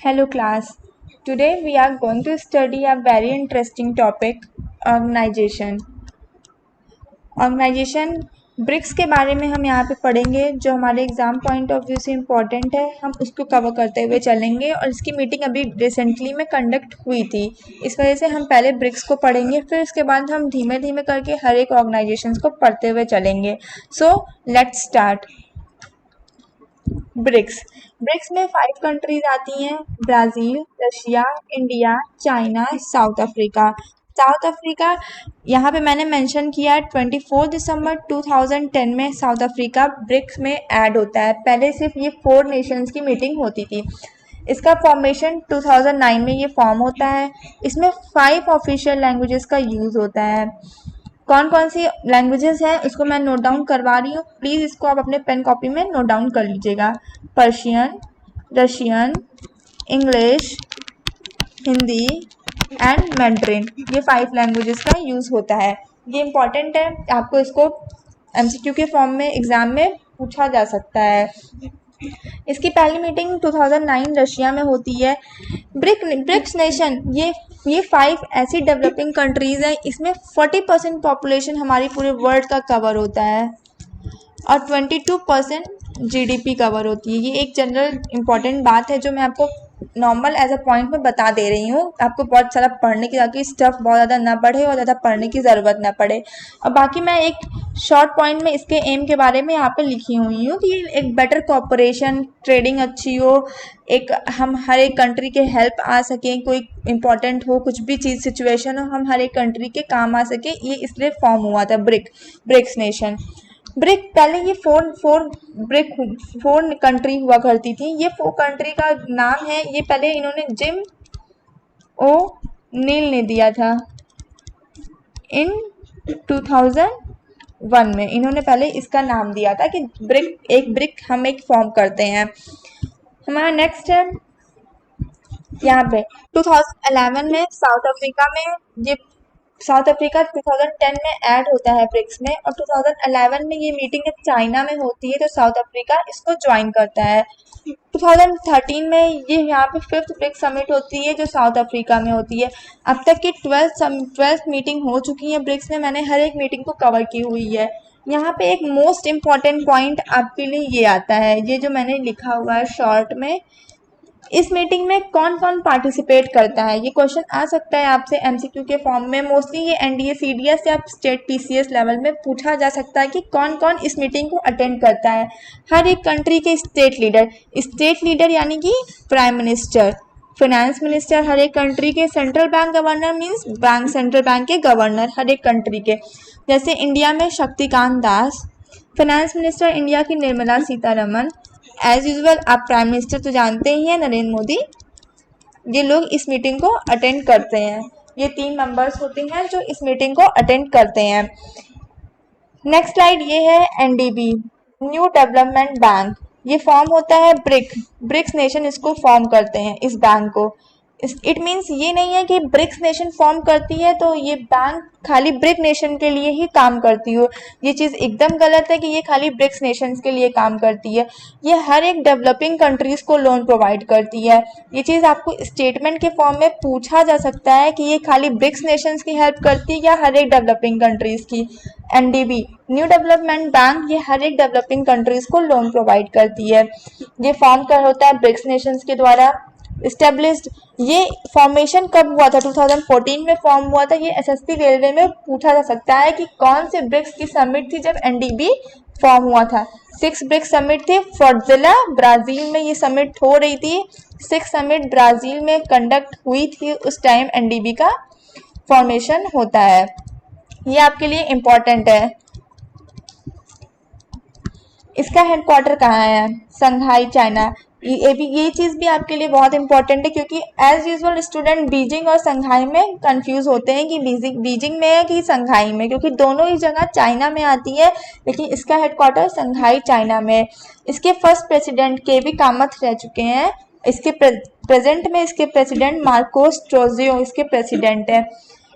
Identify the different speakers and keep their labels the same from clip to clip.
Speaker 1: Hello class. Today we are going to study a very interesting topic, organization. Organization BRICS के बारे में हम यहाँ पे पढ़ेंगे जो हमारे एग्जाम पॉइंट ऑफ व्यू से इम्पॉर्टेंट है। हम उसको कवर करते हुए चलेंगे और इसकी मीटिंग अभी रिसेंटली में कंडक्ट हुई थी। इस वजह से हम पहले ब्रिक्स को पढ़ेंगे, फिर उसके बाद हम धीमे धीमे करके हर एक ऑर्गेनाइजेशन को पढ़ते हुए चलेंगे। So let's start. BRICS BRICS में 5 कंट्रीज आती हैं, Brazil, Russia, India, China, South Africa. South Africa यहाँ पे मैंने मेंशन किया है 24 दिसंबर 2010 में साउथ अफ्रीका ब्रिक्स में ऐड होता है। पहले सिर्फ ये 4 नेशंस की मीटिंग होती थी। इसका फॉर्मेशन 2009 में ये फॉर्म होता है। इसमें 5 ऑफिशियल लैंग्वेजेस का यूज़ होता है। कौन कौन सी लैंग्वेजेस हैं उसको मैं नोट डाउन करवा रही हूँ, प्लीज़ इसको आप अपने पेन कॉपी में नोट डाउन कर लीजिएगा। Persian, Russian, English, Hindi and mandarin, ये 5 लैंग्वेजेस का यूज़ होता है। ये इम्पॉर्टेंट है, आपको इसको एमसीक्यू के फॉर्म में एग्ज़ाम में पूछा जा सकता है। इसकी पहली मीटिंग 2009 रशिया में होती है। ब्रिक्स नेशन ये 5 ऐसी डेवलपिंग कंट्रीज़ हैं, इसमें 40% पॉपुलेशन हमारी पूरे वर्ल्ड का कवर होता है और 22% जीडीपी कवर होती है। ये एक जनरल इम्पॉर्टेंट बात है जो मैं आपको नॉर्मल एज अ पॉइंट में बता दे रही हूँ। आपको बहुत सारा पढ़ने की, ताकि स्टफ बहुत ज़्यादा ना पढ़े और ज़्यादा पढ़ने की ज़रूरत ना पड़े। और बाकी मैं एक शॉर्ट पॉइंट में इसके एम के बारे में यहाँ पे लिखी हुई हूँ कि एक बेटर कॉपरेशन, ट्रेडिंग अच्छी हो, एक हम हर एक कंट्री के हेल्प आ सकें, कोई इंपॉर्टेंट हो, कुछ भी चीज़ सिचुएशन हो, हम हर एक कंट्री के काम आ सके, ये इसलिए फॉर्म हुआ था ब्रिक्स नेशन। ब्रिक पहले ये फोर कंट्री हुआ करती थी। ये 4 कंट्री का नाम है, ये पहले इन्होंने जिम ओ नील ने दिया था इन 2001 में। इन्होंने पहले इसका नाम दिया था कि ब्रिक हम एक फॉर्म करते हैं। हमारा नेक्स्ट है यहाँ पे 2011 में साउथ अफ्रीका में, ये साउथ अफ्रीका 2010 में ऐड होता है ब्रिक्स में, और 2011 में ये मीटिंग जब चाइना में होती है तो साउथ अफ्रीका इसको ज्वाइन करता है। 2013 में ये यहाँ पे 5th ब्रिक्स समिट होती है जो साउथ अफ्रीका में होती है। अब तक की 12th मीटिंग हो चुकी है ब्रिक्स में, मैंने हर एक मीटिंग को कवर की हुई है। यहाँ पे एक मोस्ट इम्पॉर्टेंट पॉइंट आपके लिए ये आता है, ये जो मैंने लिखा हुआ है शॉर्ट में, इस मीटिंग में कौन कौन पार्टिसिपेट करता है। ये क्वेश्चन आ सकता है आपसे एमसीक्यू के फॉर्म में। मोस्टली ये एनडीए सीडीएस या स्टेट पीसीएस लेवल में पूछा जा सकता है कि कौन कौन इस मीटिंग को अटेंड करता है। हर एक कंट्री के स्टेट लीडर यानी कि प्राइम मिनिस्टर, फाइनेंस मिनिस्टर हर एक कंट्री के, central bank governor means central bank के गवर्नर हर एक कंट्री के। जैसे इंडिया में Shaktikanta Das, finance minister India की निर्मला सीतारमन, एज यूजल आप प्राइम मिनिस्टर तो जानते ही हैं नरेंद्र मोदी। ये लोग इस मीटिंग को अटेंड करते हैं। ये 3 मेंबर्स होते हैं जो इस मीटिंग को अटेंड करते हैं। नेक्स्ट स्लाइड ये है एनडीबी, न्यू डेवलपमेंट बैंक। ये फॉर्म होता है ब्रिक्स नेशन इसको फॉर्म करते हैं, इस बैंक को। इट मीन्स ये नहीं है कि ब्रिक्स नेशन फॉर्म करती है तो ये बैंक खाली ब्रिक नेशन के लिए ही काम करती हो। ये चीज़ एकदम गलत है कि ये खाली ब्रिक्स नेशंस के लिए काम करती है। ये हर एक डेवलपिंग कंट्रीज़ को लोन प्रोवाइड करती है। ये चीज़ आपको स्टेटमेंट के फॉर्म में पूछा जा सकता है कि ये खाली ब्रिक्स नेशंस की हेल्प करती है या हर एक डेवलपिंग कंट्रीज़ की। एनडीबी, न्यू डेवलपमेंट बैंक, ये हर एक डेवलपिंग कंट्रीज़ को लोन प्रोवाइड करती है। ये फॉर्म कर होता है ब्रिक्स नेशंस के द्वारा इस्टेब्लिश्ड। ये फॉर्मेशन कब हुआ था? 2014 में फॉर्म हुआ था। ये एसएससी रेलवे में पूछा जा सकता है कि कौन से ब्रिक्स की समिट थी जब एनडीबी फॉर्म हुआ था। 6 ब्रिक्स समिट थी। फॉर्जिला ब्राज़ील में ये समिट हो रही थी। 6 समिट ब्राज़ील में कंडक्ट हुई थी, उस टाइम एनडीबी का फॉर्मेशन होता है। ये आपके लिए इम्पोर्टेंट है। इसका हेडक्वार्टर कहाँ है? संघाई, चाइना। ये चीज़ भी आपके लिए बहुत इंपॉर्टेंट है क्योंकि एज यूजुअल स्टूडेंट बीजिंग और संघाई में कंफ्यूज होते हैं कि बीजिंग में है कि संघाई में, क्योंकि दोनों ही जगह चाइना में आती है, लेकिन इसका हेडक्वार्टर संघाई चाइना में। इसके फर्स्ट प्रेसिडेंट केवी कामथ रह चुके हैं। इसके प्रेजेंट में इसके प्रेसिडेंट मार्कोस ट्रोजियो इसके प्रेसिडेंट है।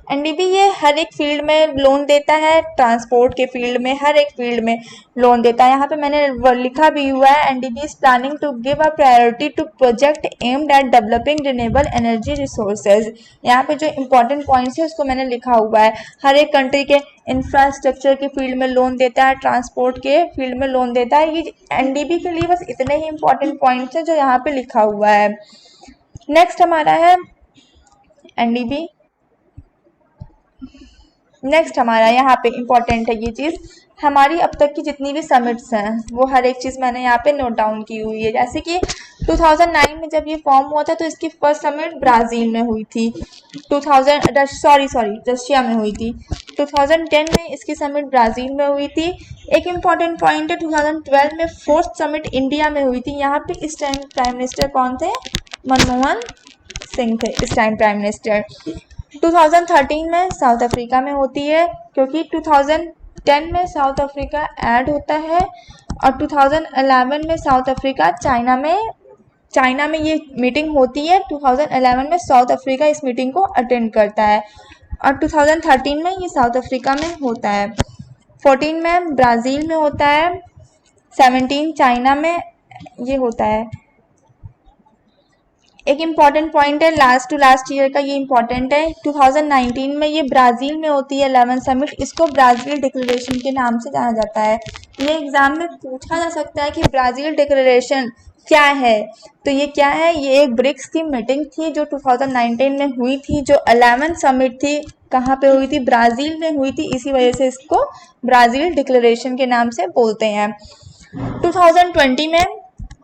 Speaker 1: एनडीबी ये हर एक फील्ड में लोन देता है, ट्रांसपोर्ट के फील्ड में, हर एक फील्ड में लोन देता है। यहाँ पे मैंने लिखा भी हुआ है, NDB is planning to give a priority to project aimed at developing renewable energy resources. यहाँ पे जो इंपॉर्टेंट पॉइंट्स है उसको मैंने लिखा हुआ है। हर एक कंट्री के इंफ्रास्ट्रक्चर के फील्ड में लोन देता है, ट्रांसपोर्ट के फील्ड में लोन देता है। ये एनडीबी के लिए बस इतने ही इंपॉर्टेंट पॉइंट्स हैं जो यहाँ पे लिखा हुआ है। नेक्स्ट हमारा है एनडीबी। नेक्स्ट हमारा यहाँ पे इम्पॉर्टेंट है ये चीज़, हमारी अब तक की जितनी भी समिट्स हैं वो हर एक चीज़ मैंने यहाँ पे नोट डाउन की हुई है। जैसे कि 2009 में जब ये फॉर्म हुआ था तो इसकी फर्स्ट समिट ब्राज़ील में हुई थी, रशिया में हुई थी। 2010 में इसकी समिट ब्राज़ील में हुई थी। एक इम्पॉर्टेंट पॉइंट है, 2012 में फोर्थ समिट इंडिया में हुई थी। यहाँ पे इस टाइम प्राइम मिनिस्टर कौन थे? मनमोहन सिंह थे इस टाइम प्राइम मिनिस्टर। 2013 में साउथ अफ्रीका में होती है, क्योंकि 2010 में साउथ अफ्रीका ऐड होता है और 2011 में साउथ अफ्रीका चाइना में ये मीटिंग होती है। 2011 में साउथ अफ्रीका इस मीटिंग को अटेंड करता है और 2013 में ये साउथ अफ्रीका में होता है। 14 में ब्राज़ील में होता है, 17 चाइना में ये होता है। एक इम्पॉर्टेंट पॉइंट है, लास्ट टू लास्ट ईयर का ये इम्पॉर्टेंट है। 2019 में ये ब्राज़ील में होती है 11 समिट। इसको ब्राज़ील डिक्लेरेशन के नाम से जाना जाता है। ये एग्जाम में पूछा जा सकता है कि ब्राज़ील डिक्लेरेशन क्या है, तो ये क्या है? ये एक ब्रिक्स की मीटिंग थी जो 2019 में हुई थी, जो 11 समिट थी। कहाँ पे हुई थी? ब्राज़ील में हुई थी, इसी वजह से इसको ब्राज़ील डिक्लेरेशन के नाम से बोलते हैं। 2020 में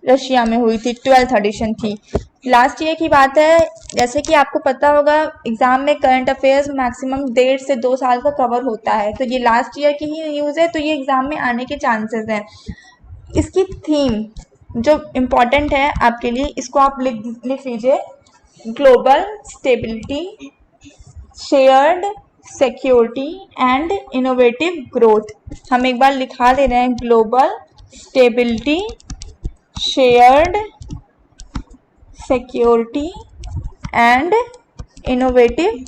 Speaker 1: रशिया में हुई थी, 12th एडिशन थी। लास्ट ईयर की बात है। जैसे कि आपको पता होगा एग्जाम में करंट अफेयर्स मैक्सिमम 1.5 से 2 साल का कवर होता है, तो ये लास्ट ईयर की ही न्यूज़ है, तो ये एग्जाम में आने के चांसेस हैं। इसकी थीम जो इम्पोर्टेंट है आपके लिए, इसको आप लिख लीजिए, global stability, shared security and innovative growth. हम एक बार लिखा दे रहे हैं, global stability, shared security and innovative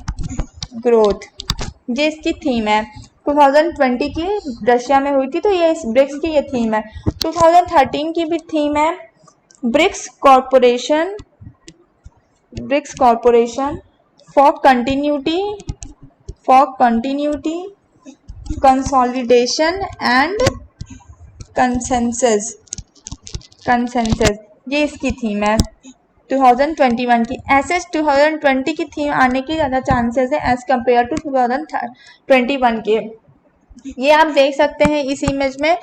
Speaker 1: growth, ये इसकी थीम है। 2020 की रशिया में हुई थी, तो ये इस ब्रिक्स की ये थीम है। 2013 की भी थीम है, BRICS corporation for continuity consolidation and consensus, ये इसकी थीम है 2021 की। ऐसे 2020 की थीम आने की ज़्यादा चांसेस है एज कम्पेयर टू 2021 के। ये आप देख सकते हैं इस इमेज में,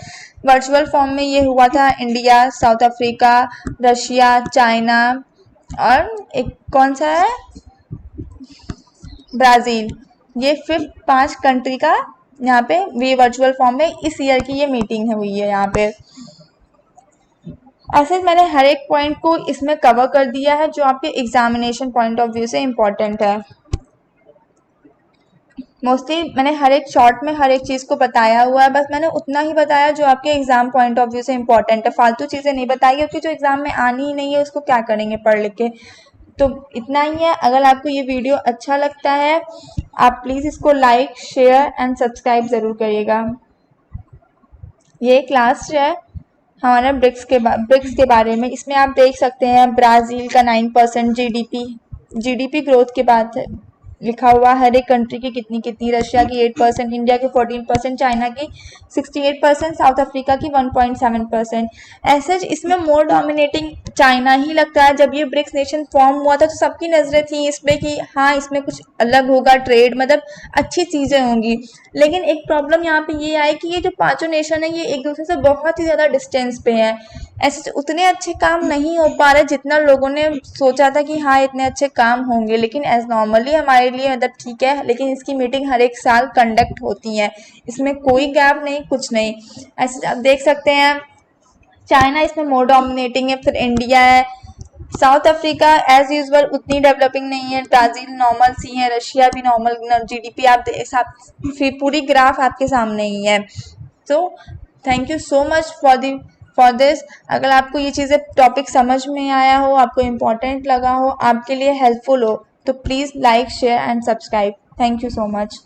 Speaker 1: वर्चुअल फॉर्म में ये हुआ था। India, south Africa, Russia, China और एक कौन सा है? ब्राज़ील। ये 5 कंट्री का यहाँ पे ये वर्चुअल फॉर्म में इस ईयर की ये मीटिंग हुई है यहाँ पे। ऐसे मैंने हर एक पॉइंट को इसमें कवर कर दिया है जो आपके एग्जामिनेशन पॉइंट ऑफ व्यू से इम्पोर्टेंट है। मोस्टली मैंने हर एक शॉर्ट में हर एक चीज़ को बताया हुआ है, बस मैंने उतना ही बताया जो आपके एग्जाम पॉइंट ऑफ व्यू से इम्पोर्टेंट है। फालतू चीज़ें नहीं बताई, क्योंकि जो एग्जाम में आनी ही नहीं है उसको क्या करेंगे पढ़ लिख के। तो इतना ही है। अगर आपको ये वीडियो अच्छा लगता है आप प्लीज़ इसको लाइक, शेयर एंड सब्सक्राइब ज़रूर करिएगा। ये क्लास है हमारा ब्रिक्स के बारे में। इसमें आप देख सकते हैं ब्राज़ील का 9% जीडीपी ग्रोथ के बाद लिखा हुआ, हर एक कंट्री की कितनी, रशिया की 8%, इंडिया की 14%, चाइना की 68%, साउथ अफ्रीका की 1.7%। ऐसे इसमें मोर डोमिनेटिंग चाइना ही लगता है। जब ये ब्रिक्स नेशन फॉर्म हुआ था तो सबकी नज़रें थी इस पर कि हाँ इसमें कुछ अलग होगा, ट्रेड मतलब अच्छी चीज़ें होंगी। लेकिन एक प्रॉब्लम यहाँ पे ये आई कि ये जो 5 नेशन है ये एक दूसरे से बहुत ही ज़्यादा डिस्टेंस पे है। ऐसे उतने अच्छे काम नहीं हो पा रहे जितना लोगों ने सोचा था कि हाँ इतने अच्छे काम होंगे। लेकिन एज नॉर्मली हमारे लिए मतलब ठीक है, लेकिन इसकी मीटिंग हर एक साल कंडक्ट होती है, इसमें कोई गैप नहीं, कुछ नहीं। ऐसे आप देख सकते हैं चाइना इसमें मोर डोमिनेटिंग है, फिर इंडिया है, साउथ अफ्रीका एज यूजुअल उतनी डेवलपिंग नहीं है, ब्राज़ील नॉर्मल सी है, रशिया भी नॉर्मल, जीडीपी आप फिर पूरी ग्राफ आपके सामने ही है। तो thank you so much for this. अगर आपको ये चीज़ें टॉपिक समझ में आया हो, आपको इम्पोर्टेंट लगा हो, आपके लिए हेल्पफुल हो, तो please like, share and subscribe. Thank you so much.